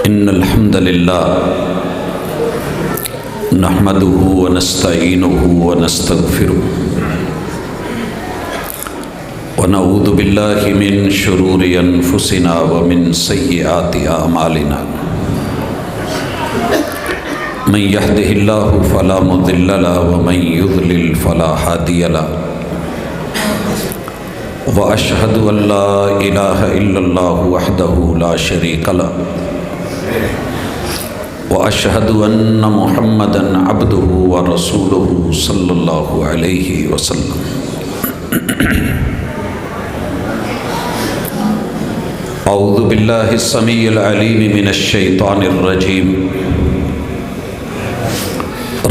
إن الحمد لله نحمده ونستعينه ونستغفره ونعوذ بالله من شرور أنفسنا ومن سيئات أعمالنا من يهده الله فلا مضل له ومن يضلل فلا هادي له وأشهد أن لا إله إلا الله وحده لا شريك له وأشهد أن محمدًا عبده ورسوله صلى الله عليه وسلم أعوذ بالله السميع العليم من الشيطان الرجيم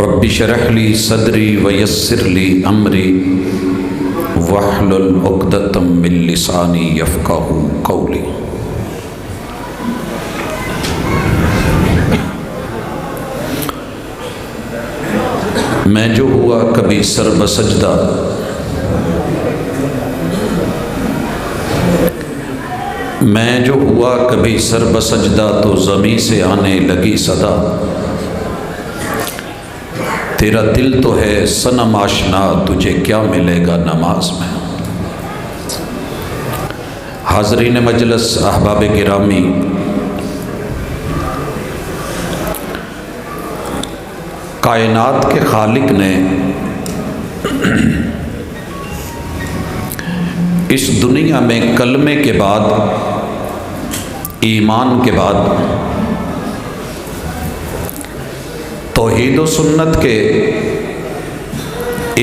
رب اشرح لي صدري ويسر لي أمري واحلل عقدة من لساني يفقهوا قولي میں جو ہوا کبھی سر بسجدہ میں جو ہوا کبھی سر بسجدہ تو زمیں سے آنے لگی صدا تیرا دل تو ہے صنم آشنا تجھے کیا ملے گا نماز میں۔ حاضرین مجلس، احباب گرامی، کائنات کے خالق نے اس دنیا میں کلمے کے بعد، ایمان کے بعد، توحید و سنت کے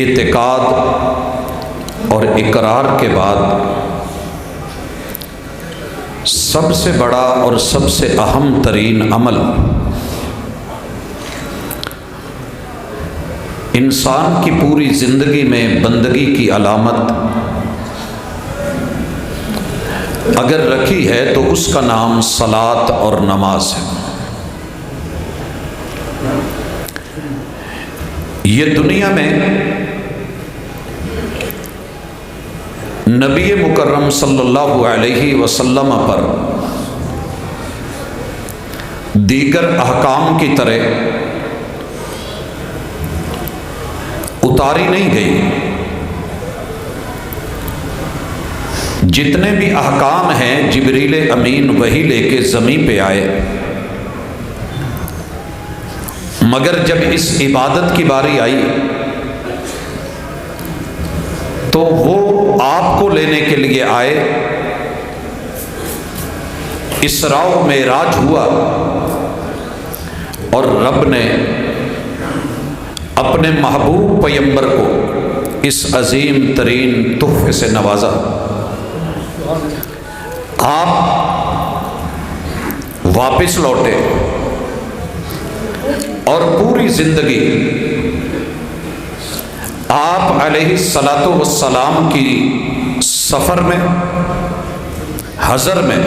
اعتقاد اور اقرار کے بعد سب سے بڑا اور سب سے اہم ترین عمل انسان کی پوری زندگی میں بندگی کی علامت اگر رکھی ہے تو اس کا نام صلاۃ اور نماز ہے۔ یہ دنیا میں نبی مکرم صلی اللہ علیہ وسلم پر دیگر احکام کی طرح اتاری نہیں گئی۔ جتنے بھی احکام ہیں جبریل امین وہی لے کے زمین پہ آئے، مگر جب اس عبادت کی باری آئی تو وہ آپ کو لینے کے لیے آئے۔ اسراء و معراج ہوا اور رب نے اپنے محبوب پیغمبر کو اس عظیم ترین تحفے سے نوازا۔ آپ واپس لوٹے اور پوری زندگی آپ علیہ الصلاۃ والسلام کی سفر میں، حضر میں،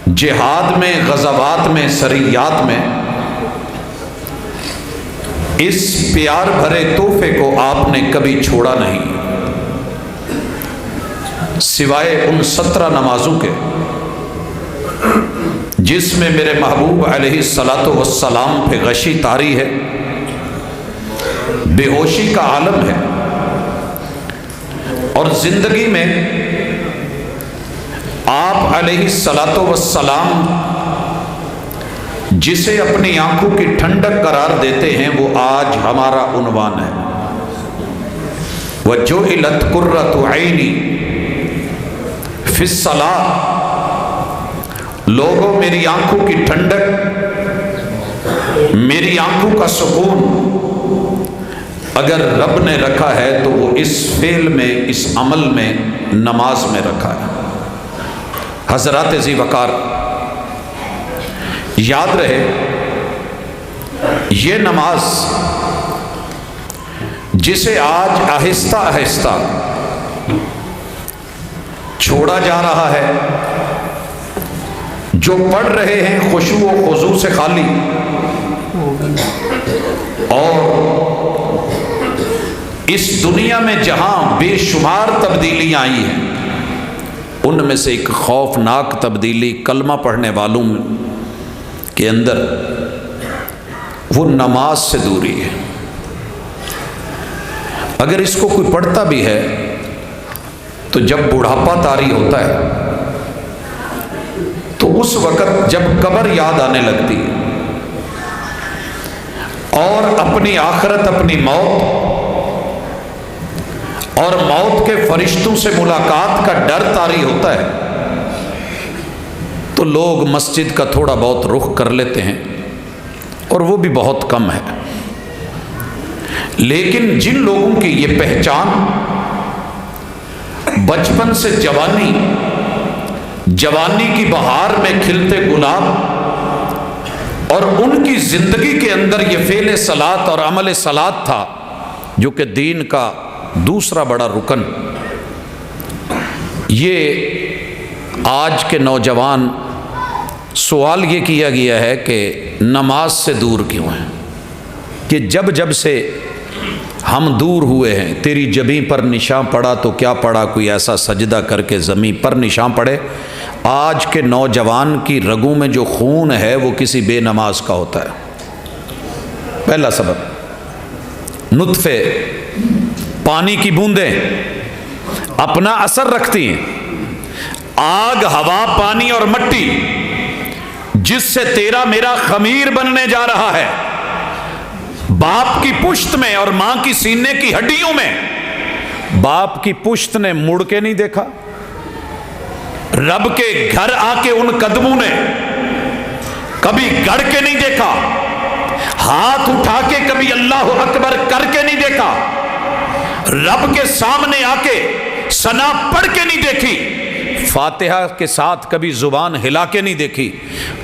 جہاد میں، غزوات میں، سریات میں اس پیار بھرے تحفے کو آپ نے کبھی چھوڑا نہیں، سوائے ان 17 نمازوں کے جس میں میرے محبوب علیہ الصلاۃ والسلام پہ غشی طاری ہے، بے ہوشی کا عالم ہے، اور زندگی میں آپ علیہ الصلاۃ والسلام جسے اپنی آنکھوں کی ٹھنڈک قرار دیتے ہیں وہ آج ہمارا عنوان ہے۔ وَجُعِلَتْ قُرَّةُ عَيْنِي فِي الصَّلَاةِ، لوگوں میری آنکھوں کی ٹھنڈک، میری آنکھوں کا سکون اگر رب نے رکھا ہے تو وہ اس فعل میں، اس عمل میں، نماز میں رکھا ہے۔ حضرات ذی وقار، یاد رہے یہ نماز جسے آج آہستہ آہستہ چھوڑا جا رہا ہے، جو پڑھ رہے ہیں خشوع و خضوع سے خالی، اور اس دنیا میں جہاں بے شمار تبدیلیاں آئی ہیں ان میں سے ایک خوفناک تبدیلی کلمہ پڑھنے والوں کے اندر وہ نماز سے دوری ہے۔ اگر اس کو کوئی پڑھتا بھی ہے تو جب بڑھاپا طاری ہوتا ہے تو اس وقت جب قبر یاد آنے لگتی ہے اور اپنی آخرت، اپنی موت اور موت کے فرشتوں سے ملاقات کا ڈر طاری ہوتا ہے تو لوگ مسجد کا تھوڑا بہت رخ کر لیتے ہیں، اور وہ بھی بہت کم ہے۔ لیکن جن لوگوں کی یہ پہچان بچپن سے جوانی کی بہار میں کھلتے گلاب، اور ان کی زندگی کے اندر یہ فعل صلاۃ اور عمل صلاۃ تھا جو کہ دین کا دوسرا بڑا رکن، یہ آج کے نوجوان، سوال یہ کیا گیا ہے کہ نماز سے دور کیوں ہیں؟ کہ جب سے ہم دور ہوئے ہیں، تیری جبیں پر نشاں پڑا تو کیا پڑا، کوئی ایسا سجدہ کر کے زمین پر نشاں پڑے۔ آج کے نوجوان کی رگوں میں جو خون ہے وہ کسی بے نماز کا ہوتا ہے۔ پہلا سبب، نطفے، پانی کی بوندیں اپنا اثر رکھتی ہیں۔ آگ، ہوا، پانی اور مٹی جس سے تیرا میرا خمیر بننے جا رہا ہے، باپ کی پشت میں اور ماں کی سینے کی ہڈیوں میں، باپ کی پشت نے مڑ کے نہیں دیکھا، رب کے گھر آ کے ان قدموں نے کبھی گڑ کے نہیں دیکھا، ہاتھ اٹھا کے کبھی اللہ اکبر کر کے نہیں دیکھا، رب کے سامنے آ کے ثنا پڑھ کے نہیں دیکھی، فاتحہ کے ساتھ کبھی زبان ہلا کے نہیں دیکھی،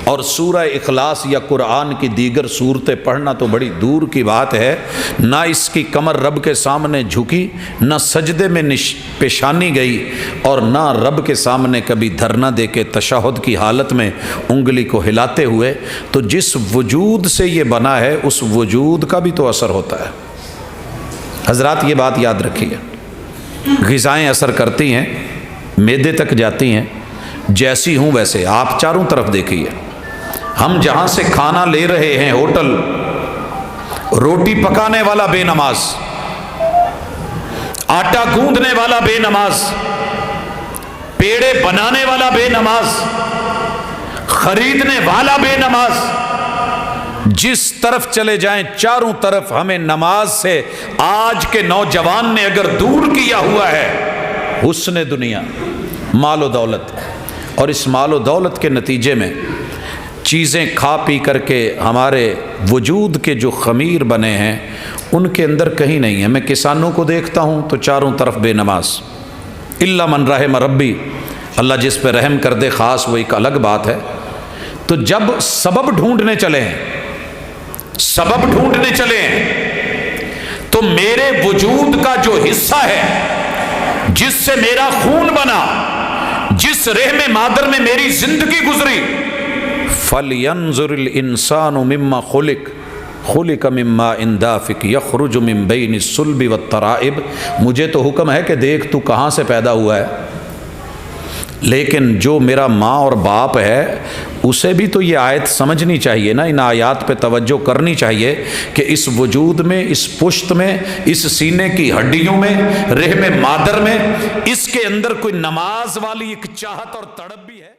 اور سورہ اخلاص یا قرآن کی دیگر صورتیں پڑھنا تو بڑی دور کی بات ہے۔ نہ اس کی کمر رب کے سامنے جھکی، نہ سجدے میں پیشانی گئی، اور نہ رب کے سامنے کبھی دھرنا دے کے تشہد کی حالت میں انگلی کو ہلاتے ہوئے۔ تو جس وجود سے یہ بنا ہے اس وجود کا بھی تو اثر ہوتا ہے۔ حضرات یہ بات یاد رکھیے، غذائیں اثر کرتی ہیں، معدے تک جاتی ہیں، جیسی ہوں ویسے۔ آپ چاروں طرف دیکھیے، ہم جہاں سے کھانا لے رہے ہیں، ہوٹل، روٹی پکانے والا بے نماز، آٹا گوندنے والا بے نماز، پیڑے بنانے والا بے نماز، خریدنے والا بے نماز، جس طرف چلے جائیں چاروں طرف ہمیں نماز سے آج کے نوجوان نے اگر دور کیا ہوا ہے حسن دنیا، مال و دولت، اور اس مال و دولت کے نتیجے میں چیزیں کھا پی کر کے ہمارے وجود کے جو خمیر بنے ہیں ان کے اندر کہیں نہیں ہے۔ میں کسانوں کو دیکھتا ہوں تو چاروں طرف بے نماز، الا من رحم ربی، اللہ جس پہ رحم کر دے خاص وہ ایک الگ بات ہے۔ تو جب سبب ڈھونڈنے چلے ہیں تو میرے وجود کا جو حصہ ہے جس سے میرا خون بنا، جس رحم مادر میں میری زندگی گزری، فَلْيَنْظُرِ الْإِنسَانُ مِمَّا خُلِقَ مِن مَّاءٍ دَافِقٍ يَخْرُجُ مِن بَيْنِ الصُّلْبِ وَالتَّرَائِبِ۔ مجھے تو حکم ہے کہ دیکھ تو کہاں سے پیدا ہوا ہے، لیکن جو میرا ماں اور باپ ہے اسے بھی تو یہ آیت سمجھنی چاہیے نا، ان آیات پہ توجہ کرنی چاہیے کہ اس وجود میں، اس پشت میں، اس سینے کی ہڈیوں میں، رحم مادر میں، اس کے اندر کوئی نماز والی ایک چاہت اور تڑپ بھی ہے۔